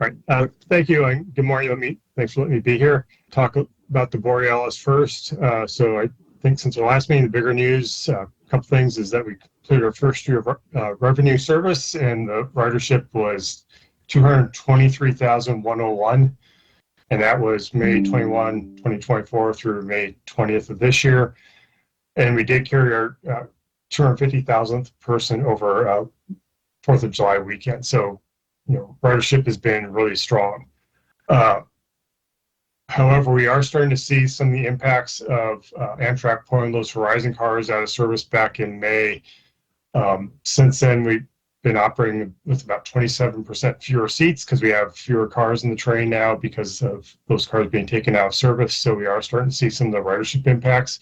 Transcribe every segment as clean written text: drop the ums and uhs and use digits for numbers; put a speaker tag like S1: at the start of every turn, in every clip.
S1: All right. Thank you, and good morning. Thanks for letting me be here. Talk about the Borealis first. So I think since our last meeting, the bigger news, a couple things is that we completed our first year of revenue service, and the ridership was 223,101, and that was May 21, 2024 through May 20th of this year. And we did carry our 250,000th person over 4th of July weekend. So, ridership has been really strong. However, we are starting to see some of the impacts of Amtrak pulling those Horizon cars out of service back in May. Since then, we've been operating with about 27% fewer seats because we have fewer cars in the train now because of those cars being taken out of service. So we are starting to see some of the ridership impacts.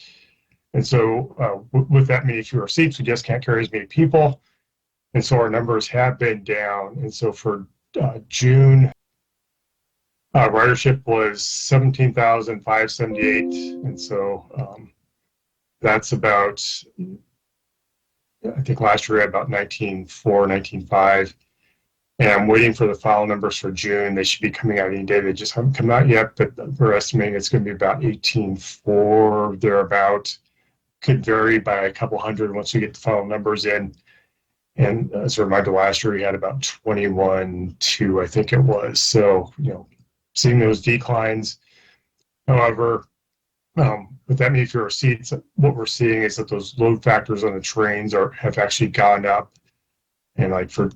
S1: And so with that many fewer seats, we just can't carry as many people. And so our numbers have been down. And so for June, ridership was 17,578. And so that's about, I think last year we had about 19,400, 19,500. And I'm waiting for the final numbers for June. They should be coming out any day. They just haven't come out yet, but we're estimating it's going to be about 18,400, thereabout. Could vary by a couple hundred once we get the final numbers in. And as a reminder, last year we had about 21,200, I think it was. So, seeing those declines. However, with that many fewer seats, what we're seeing is that those load factors on the trains have actually gone up. And like for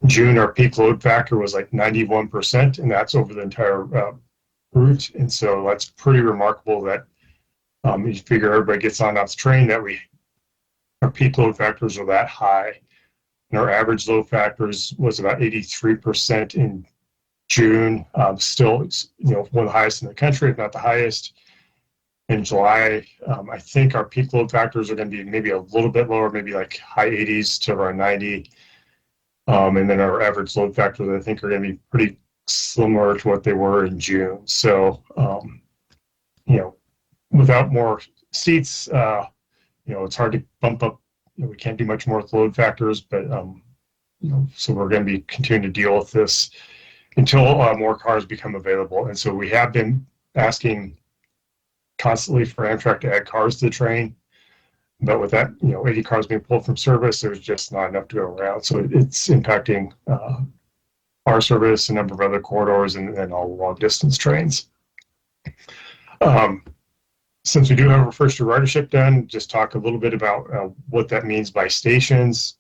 S1: June, our peak load factor was like 91%, and that's over the entire route. And so that's pretty remarkable that you figure everybody gets on that train that our peak load factors are that high. And our average load factors was about 83% in June. Still, one of the highest in the country, if not the highest. In July, I think our peak load factors are going to be maybe a little bit lower, maybe like high 80s to around 90. And then our average load factors, I think, are going to be pretty similar to what they were in June. So, without more seats, it's hard to bump up. We can't do much more with load factors, but so we're going to be continuing to deal with this until more cars become available. And so we have been asking constantly for Amtrak to add cars to the train, but with that, 80 cars being pulled from service, there's just not enough to go around. So it's impacting our service, a number of other corridors, and all long distance trains. Since we do have our first year ridership done, just talk a little bit about what that means by stations.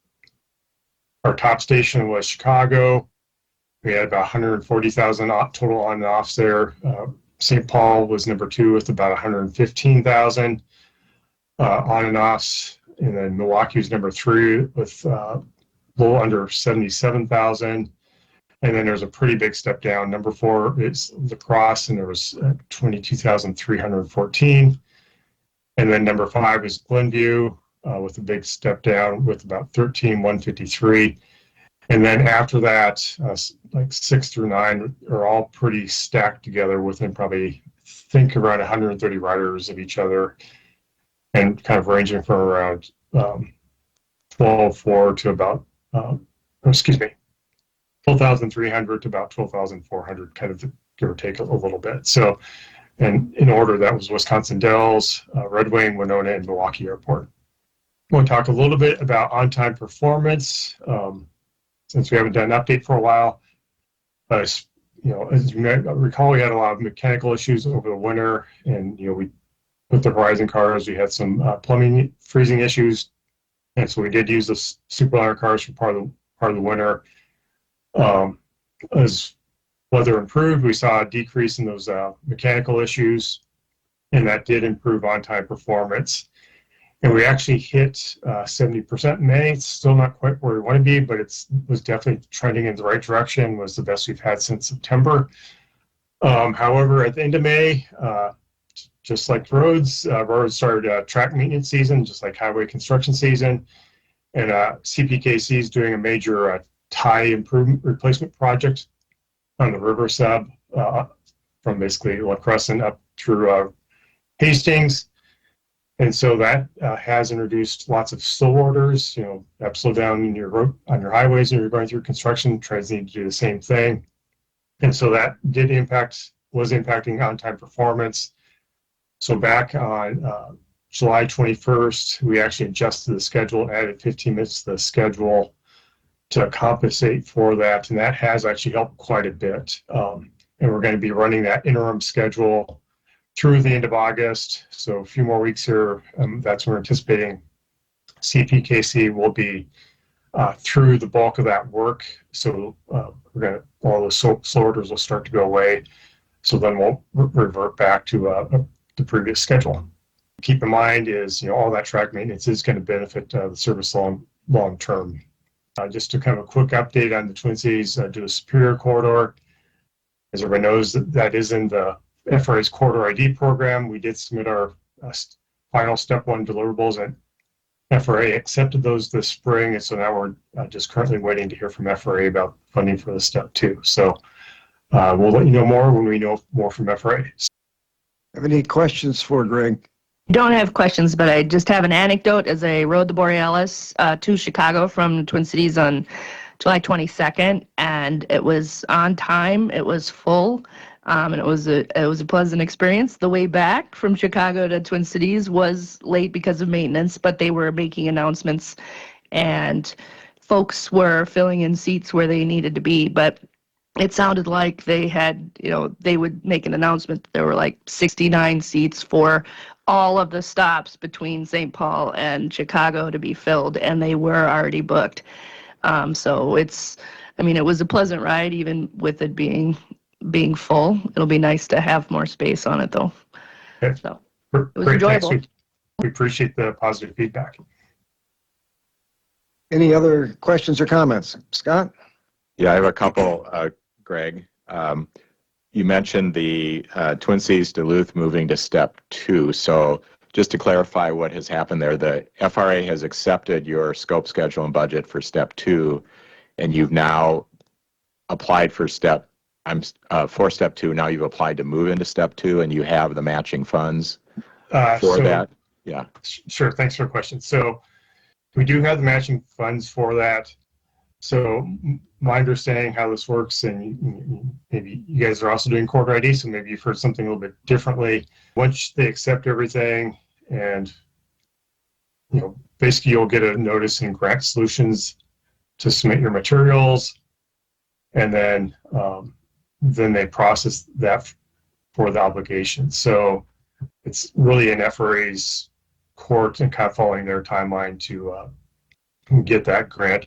S1: Our top station was Chicago. We had about 140,000 total on and offs there. St. Paul was number 2 with about 115,000 on and offs. And then Milwaukee was number 3 with a little under 77,000. And then there's a pretty big step down. Number 4 is the Croix, and there was 22,314. And then number 5 is Glenview with a big step down with about 13,153. And then after that, like 6 through 9 are all pretty stacked together within probably, I think, around 130 riders of each other, and kind of ranging from around 12,400 to about, 12,300 to about 12,400, kind of give or take a little bit. So, and in order, that was Wisconsin Dells, Red Wing, Winona, and Milwaukee Airport. We'll talk a little bit about on-time performance, since we haven't done an update for a while. As you may recall, we had a lot of mechanical issues over the winter, and we with the Horizon cars, we had some plumbing freezing issues, and so we did use the Superliner cars for part of the winter. As weather improved, we saw a decrease in those mechanical issues, and that did improve on-time performance. And we actually hit 70% in May. It's still not quite where we want to be, but it was definitely trending in the right direction, was the best we've had since September. However, at the end of May, just like roads started track maintenance season, just like highway construction season. And CPKC is doing a major tie improvement replacement project on the river sub from basically La Crescent up through Hastings. And so that has introduced lots of slow orders, that slow down in your road, on your highways when you're going through construction. Trains need to do the same thing. And so that was impacting on-time performance. So back on July 21st, we actually adjusted the schedule, added 15 minutes to the schedule to compensate for that. And that has actually helped quite a bit. And we're going to be running that interim schedule through the end of August. So a few more weeks here. That's when we're anticipating CPKC will be through the bulk of that work. So all the slow orders will start to go away. So then we'll revert back to the previous schedule. Keep in mind is, all that track maintenance is going to benefit the service long term. Just to kind of a quick update on the Twin Cities to the Superior Corridor. As everybody knows, that is in the FRA's Corridor ID program. We did submit our final step 1 deliverables, and FRA accepted those this spring. And so now we're just currently waiting to hear from FRA about funding for the step 2. So we'll let you know more when we know more from FRA.
S2: Have any questions for Greg?
S3: Don't have questions, but I just have an anecdote as I rode the Borealis to Chicago from Twin Cities on July 22nd, and it was on time. It was full, and it was a pleasant experience. The way back from Chicago to Twin Cities was late because of maintenance, but they were making announcements, and folks were filling in seats where they needed to be. But it sounded like they had, they would make an announcement that there were like 69 seats for all of the stops between St. Paul and Chicago to be filled, and they were already booked. So it was a pleasant ride, even with it being full. It'll be nice to have more space on it, though.
S1: Okay.
S3: So it was
S1: Great,
S3: enjoyable.
S1: thanks. We appreciate the positive feedback.
S2: Any other questions or comments? Scott?
S4: Yeah, I have a couple, Greg. You mentioned the Twin Cities Duluth moving to step 2. So just to clarify what has happened there, the FRA has accepted your scope, schedule, and budget for step 2, and you've now applied for step 2. Now you've applied to move into step 2, and you have the matching funds for that. Yeah.
S1: Sure. Thanks for the question. So we do have the matching funds for that. So my understanding how this works, and maybe you guys are also doing Corridor ID, so maybe you've heard something a little bit differently. Once they accept everything, and basically you'll get a notice in Grant Solutions to submit your materials, and then they process that for the obligation. So it's really in FRA's court and kind of following their timeline to get that grant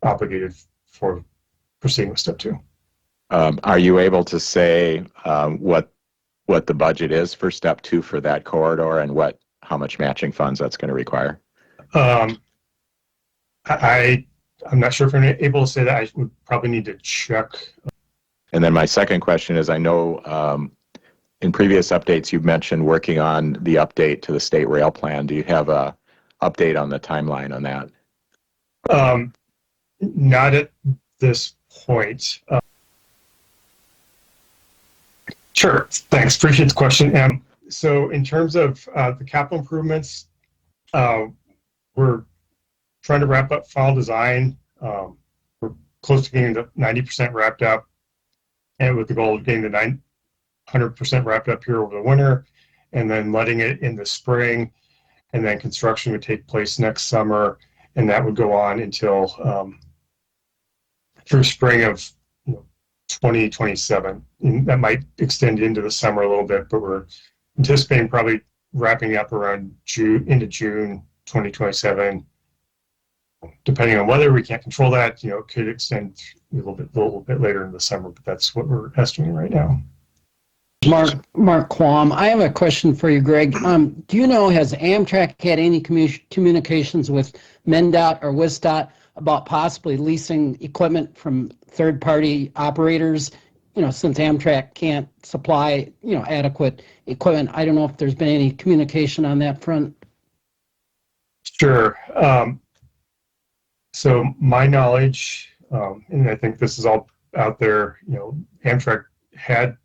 S1: obligated for proceeding with step 2.
S4: Are you able to say what the budget is for step 2 for that corridor, and how much matching funds that's going to require?
S1: I'm not sure if I'm able to say that. I would probably need to check.
S4: And then my second question is, I know in previous updates you've mentioned working on the update to the state rail plan. Do you have a update on the timeline on that?
S1: Not at this point. Sure. Thanks. Appreciate the question. So in terms of the capital improvements, we're trying to wrap up final design. We're close to getting the 90% wrapped up, and with the goal of getting the 100% wrapped up here over the winter, and then letting it in the spring, and then construction would take place next summer, and that would go on until through spring of 2027. And that might extend into the summer a little bit, but we're anticipating probably wrapping up around into June 2027. Depending on weather, we can't control that. It could extend a little bit later in the summer, but that's what we're estimating right now.
S5: Mark Quam, I have a question for you, Greg. Do you know, has Amtrak had any communications with MnDOT or WisDOT about possibly leasing equipment from third-party operators? Since Amtrak can't supply, adequate equipment, I don't know if there's been any communication on that front.
S1: Sure. So my knowledge, and I think this is all out there, Amtrak had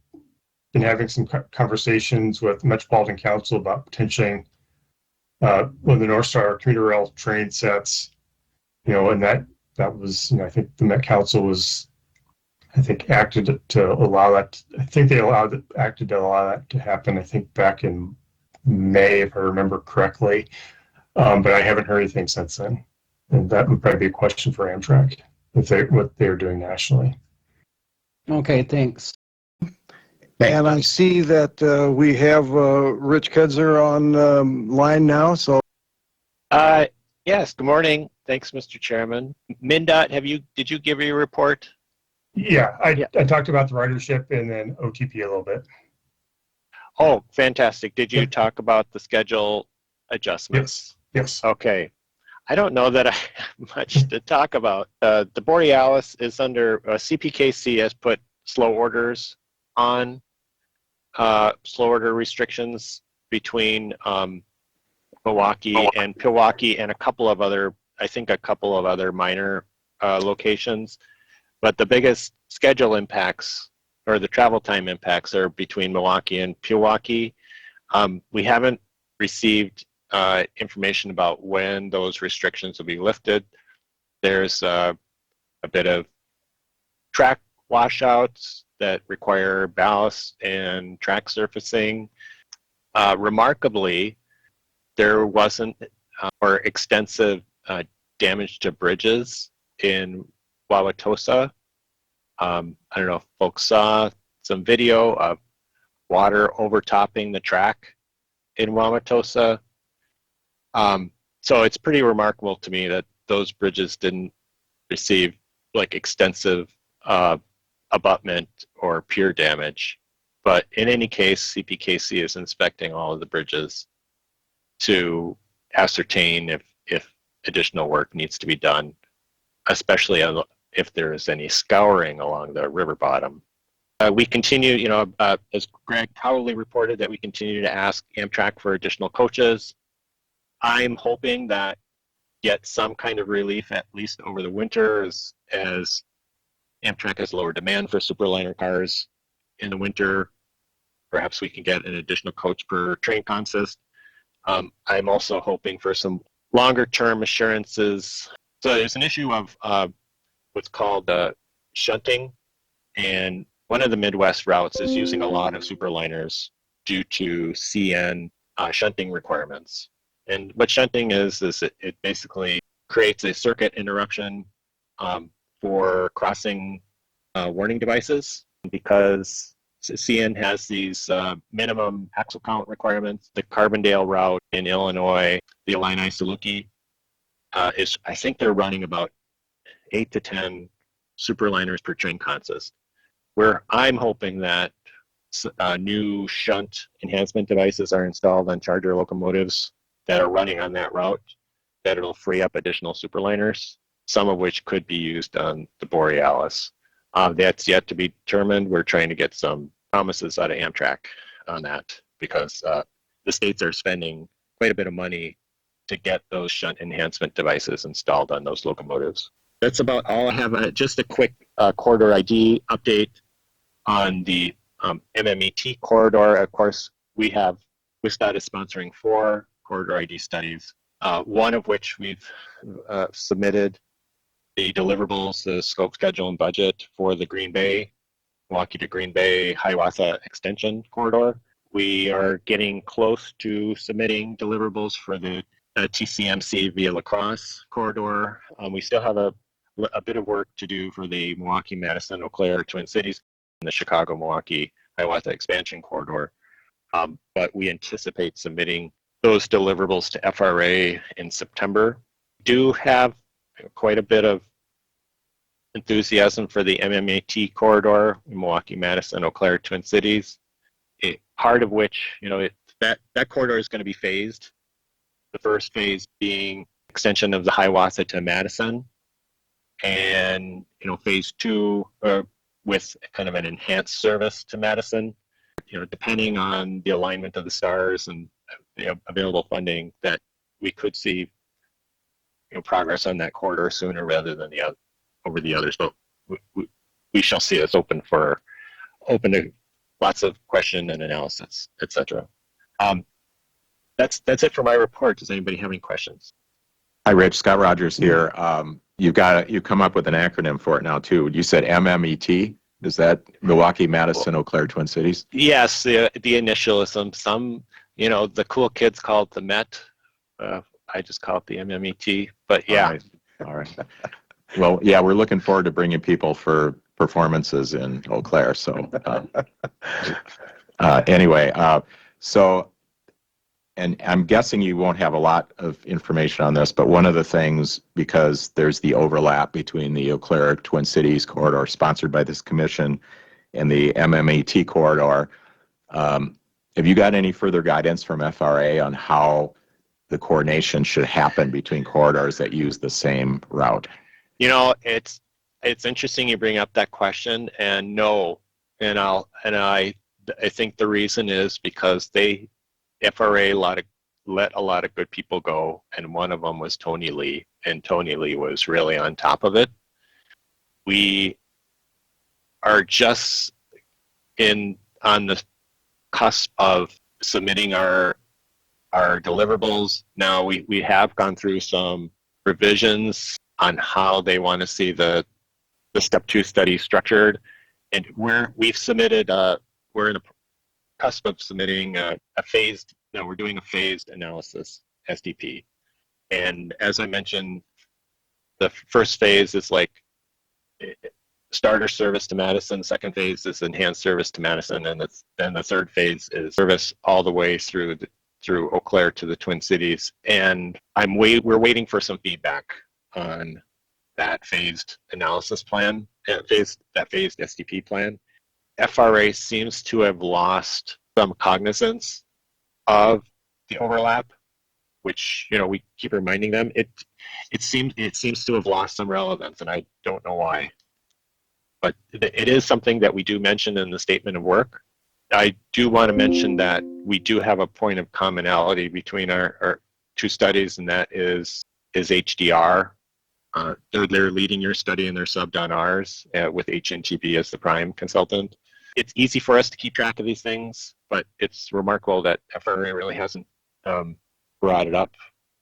S1: been having some conversations with Metropolitan Council about potentially when the North Star commuter rail train sets, and that was, I think the Met Council was, I think, acted to allow that. I think they acted to allow that to happen. I think back in May, if I remember correctly, but I haven't heard anything since then. And that would probably be a question for Amtrak what they're doing nationally.
S5: Okay, thanks.
S2: And I see that we have Rich Kedzior on line now, so.
S6: Yes, good morning. Thanks, Mr. Chairman. MnDOT, did you give your report?
S1: Yeah, I talked about the ridership and then OTP a little bit.
S6: Oh, fantastic. Did you talk about the schedule adjustments?
S1: Yes.
S6: Okay. I don't know that I have much to talk about. The Borealis is under, CPKC has put slow orders on, slow order restrictions between Milwaukee and Pewaukee and a couple of other minor locations. But the biggest schedule impacts or the travel time impacts are between Milwaukee and Pewaukee. We haven't received information about when those restrictions will be lifted. There's a bit of track washouts that require ballast and track surfacing. Remarkably, there wasn't or extensive damage to bridges in Wauwatosa. I don't know if folks saw some video of water overtopping the track in Wauwatosa. So it's pretty remarkable to me that those bridges didn't receive like extensive abutment or pier damage. But in any case, CPKC is inspecting all of the bridges to ascertain if additional work needs to be done, especially if there is any scouring along the river bottom. We continue, as Greg probably reported, that we continue to ask Amtrak for additional coaches. I'm hoping that get some kind of relief at least over the winter as Amtrak has lower demand for Superliner cars in the winter. Perhaps we can get an additional coach per train consist. I'm also hoping for some longer term assurances. So there's an issue of what's called shunting, and one of the Midwest routes is using a lot of Superliners due to CN shunting requirements. And what shunting is it basically creates a circuit interruption for crossing warning devices. Because CN has these minimum axle count requirements, the Carbondale route in Illinois, the Illini-Saluki, I think they're running about 8 to 10 Superliners per train consist. Where I'm hoping that new shunt enhancement devices are installed on charger locomotives that are running on that route, that it'll free up additional Superliners, some of which could be used on the Borealis. That's yet to be determined. We're trying to get some promises out of Amtrak on that because the states are spending quite a bit of money to get those shunt enhancement devices installed on those locomotives. That's about all I have. Just a quick corridor ID update on the MMET corridor. Of course, WisDOT is sponsoring 4 corridor ID studies, one of which we've submitted the deliverables, the scope, schedule, and budget for the Green Bay, Milwaukee to Green Bay, Hiawatha extension corridor. We are getting close to submitting deliverables for the TCMC via La Crosse corridor. We still have a bit of work to do for the Milwaukee, Madison, Eau Claire, Twin Cities, and the Chicago, Milwaukee, Hiawatha expansion corridor. But we anticipate submitting those deliverables to FRA in September. We do have quite a bit of enthusiasm for the MMAT corridor in Milwaukee, Madison, Eau Claire, Twin Cities. Part of which, that corridor is going to be phased. The first phase being extension of the Hiawatha to Madison, and phase 2 with kind of an enhanced service to Madison. Depending on the alignment of the stars and available funding, that we could see progress on that corridor sooner rather than over the others. But we shall see. It's open to lots of question and analysis, etc. That's it for my report. Does anybody have any questions?
S4: Hi, Rich. Scott Rogers here. You've come up with an acronym for it now too. You said MMET. Is that Milwaukee, Madison, Eau Claire, Twin Cities?
S6: Yes, the initialism. Some, the cool kids call it the MET. I just call it the MMET. But yeah.
S4: All right. Well, yeah, we're looking forward to bringing people for performances in Eau Claire. So anyway, and I'm guessing you won't have a lot of information on this, but one of the things, because there's the overlap between the Eau Claire Twin Cities corridor sponsored by this commission and the MMET corridor, have you got any further guidance from FRA on how the coordination should happen between corridors that use the same route?
S6: It's interesting you bring up that question, and no, I think the reason is because FRA let a lot of good people go, and one of them was Tony Lee, and Tony Lee was really on top of it. We are just on the cusp of submitting our deliverables. Now we have gone through some revisions on how they want to see the step 2 study structured, and we've submitted we're in the cusp of submitting we're doing a phased analysis SDP. And as I mentioned, the first phase is like starter service to Madison, second phase is enhanced service to Madison, and then the third phase is service all the way through Eau Claire to the Twin Cities. And we're waiting for some feedback on that phased analysis plan, that phased SDP plan. FRA seems to have lost some cognizance of the overlap, which we keep reminding them. It seems to have lost some relevance, and I don't know why. But it is something that we do mention in the statement of work. I do want to mention that we do have a point of commonality between our two studies, and that is HDR. They're leading your study and they're subbed on ours with HNTB as the prime consultant. It's easy for us to keep track of these things, but it's remarkable that FRA really hasn't brought it up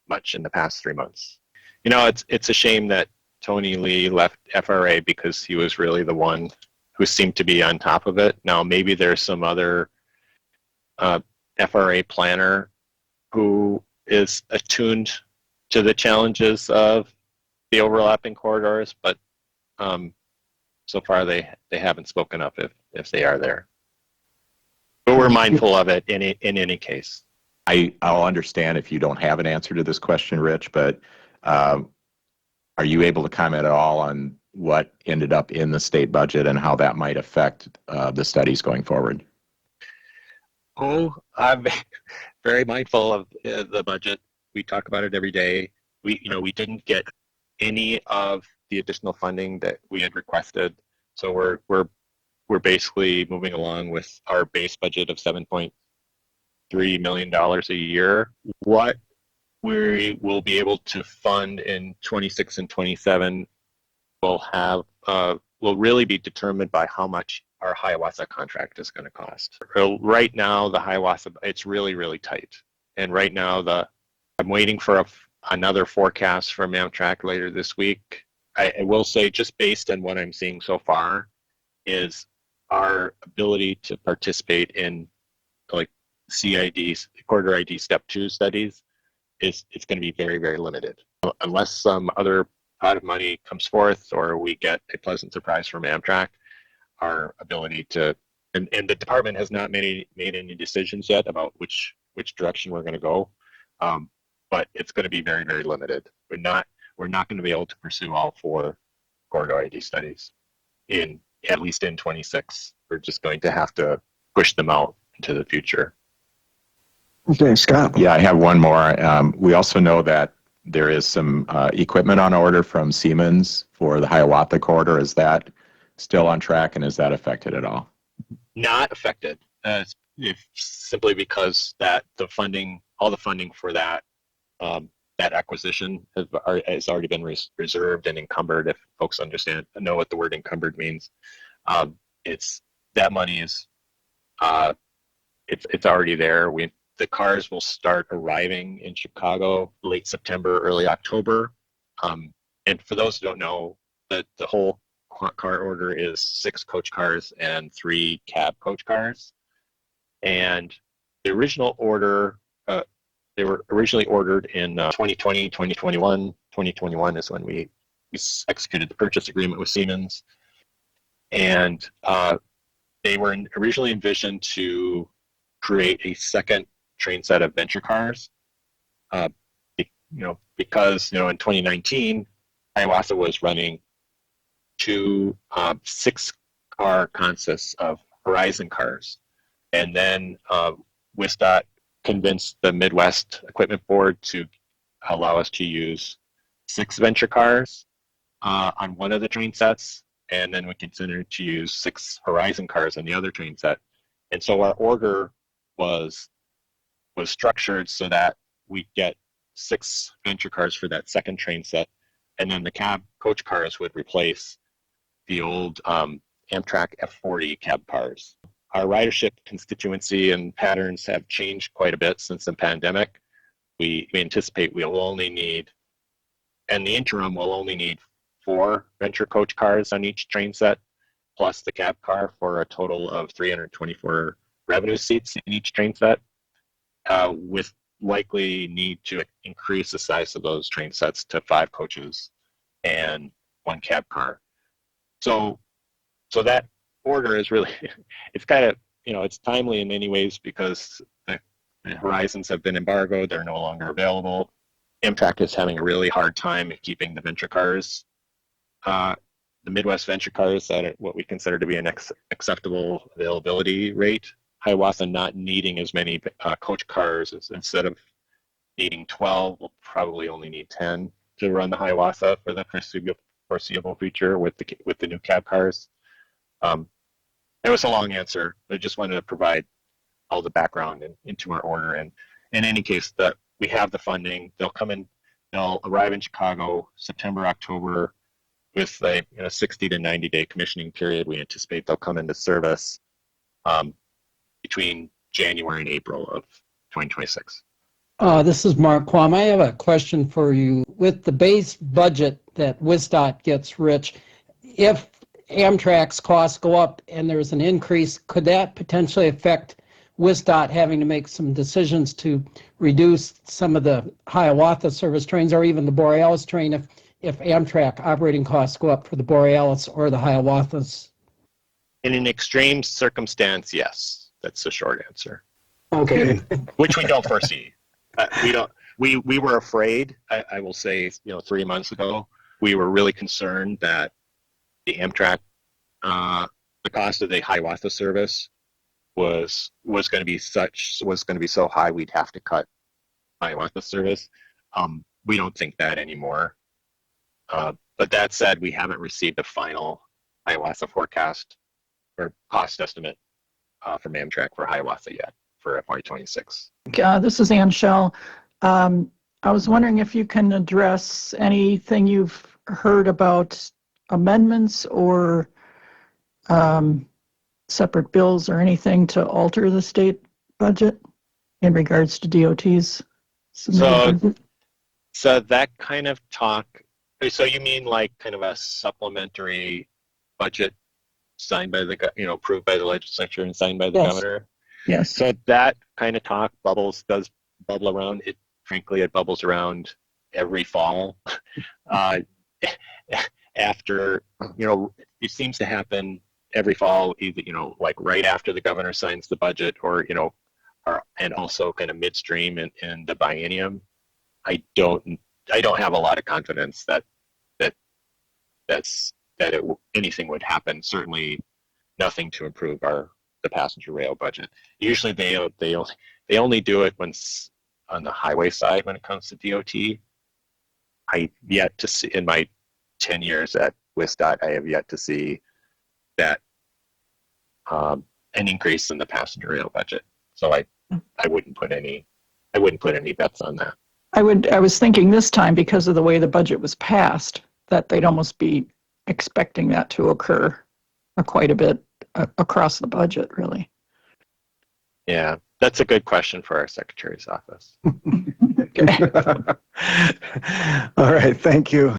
S6: much in the past 3 months. It's a shame that Tony Lee left FRA because he was really the one who seemed to be on top of it. Now, maybe there's some other FRA planner who is attuned to the challenges of the overlapping corridors, but so far they haven't spoken up if they are there. But we're mindful of it in any case.
S4: I'll understand if you don't have an answer to this question, Rich, but are you able to comment at all on what ended up in the state budget and how that might affect the studies going forward?
S6: Oh, I'm very mindful of the budget. We talk about it every day. We didn't get any of the additional funding that we had requested, so we're basically moving along with our base budget of $7.3 million a year. What we will be able to fund in 26 and 27 will really be determined by how much our Hiawatha contract is going to cost. Right now, the Hiawatha, it's really, really tight. And right now, I'm waiting for another forecast from Amtrak later this week. I will say, just based on what I'm seeing so far, is our ability to participate in like CIDs, corridor ID step 2 studies, it's going to be very, very limited. Unless some other pot of money comes forth or we get a pleasant surprise from Amtrak, our ability to, and the department has not made any decisions yet about which direction we're going to go, but it's going to be very, very limited. We're not going to be able to pursue all 4 corridor ID studies at least in 26. We're just going to have to push them out into the future.
S2: Okay, Scott.
S4: Yeah, I have one more. We also know that there is some equipment on order from Siemens for the Hiawatha corridor. Is that still on track, and is that affected at all?
S6: Not affected, simply because that all the funding for that acquisition has already been reserved and encumbered. If folks know what the word encumbered means, that money is It's already there. The cars will start arriving in Chicago late September, early October. And for those who don't know, the whole car order is 6 coach cars and 3 cab coach cars. And the original order, they were originally ordered in 2020, 2021. 2021 is when we executed the purchase agreement with Siemens. And they were originally envisioned to create a second train set of venture cars. Because in 2019, Hiawatha was running 2 6-car consists of Horizon cars. And then WisDOT convinced the Midwest Equipment Board to allow us to use 6 venture cars on one of the train sets, and then we considered to use 6 Horizon cars on the other train set. And so our order was structured so that we get 6 venture cars for that second train set, and then the cab coach cars would replace the old Amtrak F40 cab cars. Our ridership constituency and patterns have changed quite a bit since the pandemic. We anticipate we'll only need, in the interim, we'll only need 4 venture coach cars on each train set, plus the cab car, for a total of 324 revenue seats in each train set, with likely need to increase the size of those train sets to 5 coaches and 1 cab car. So that order is really, it's kind of, it's timely in many ways because the Horizons have been embargoed. They're no longer available. Amtrak is having a really hard time keeping the venture cars, the Midwest venture cars, at what we consider to be an acceptable availability rate. Hiawatha not needing as many coach cars, instead of needing 12, we'll probably only need 10 to run the Hiawatha for the foreseeable future with the new cab cars. It was a long answer. I just wanted to provide all the background into our order. And in any case, that we have the funding. They'll come in. They'll arrive in Chicago September, October, with a 60 to 90 day commissioning period. We anticipate they'll come into service between January and April of 2026.
S5: This is Mark Quam. I have a question for you. With the base budget that WisDOT gets, Rich, if Amtrak's costs go up and there's an increase, could that potentially affect WisDOT having to make some decisions to reduce some of the Hiawatha service trains or even the Borealis train if Amtrak operating costs go up for the Borealis or the Hiawathas?
S6: In an extreme circumstance, yes. That's the short answer.
S5: Okay.
S6: Which we don't foresee. We were afraid, I will say, 3 months ago, we were really concerned that the Amtrak, the cost of the Hiawatha service was going to be so high we'd have to cut Hiawatha service. We don't think that anymore. But that said, we haven't received a final Hiawatha forecast or cost estimate from Amtrak for Hiawatha yet for FY26.
S7: This is Ann Schell. I was wondering if you can address anything you've heard about amendments or separate bills or anything to alter the state budget in regards to DOT's submitted budget?
S6: So that kind of talk, so you mean like kind of a supplementary budget signed by the, approved by the legislature and signed by the governor?
S7: Yes.
S6: So that kind of talk does bubble around. Frankly, it bubbles around every fall. After, it seems to happen every fall, either, like right after the governor signs the budget or, and also kind of midstream in the biennium. I don't have a lot of confidence that anything would happen. Certainly nothing to improve the passenger rail budget. Usually they only do it when on the highway side when it comes to DOT. I yet to see in my 10 years at WisDOT, I have yet to see that an increase in the passenger rail budget. So I wouldn't put any bets on that.
S7: I was thinking this time, because of the way the budget was passed, that they'd almost be expecting that to occur quite a bit across the budget, really.
S6: Yeah, that's a good question for our secretary's office.
S2: All right, thank you.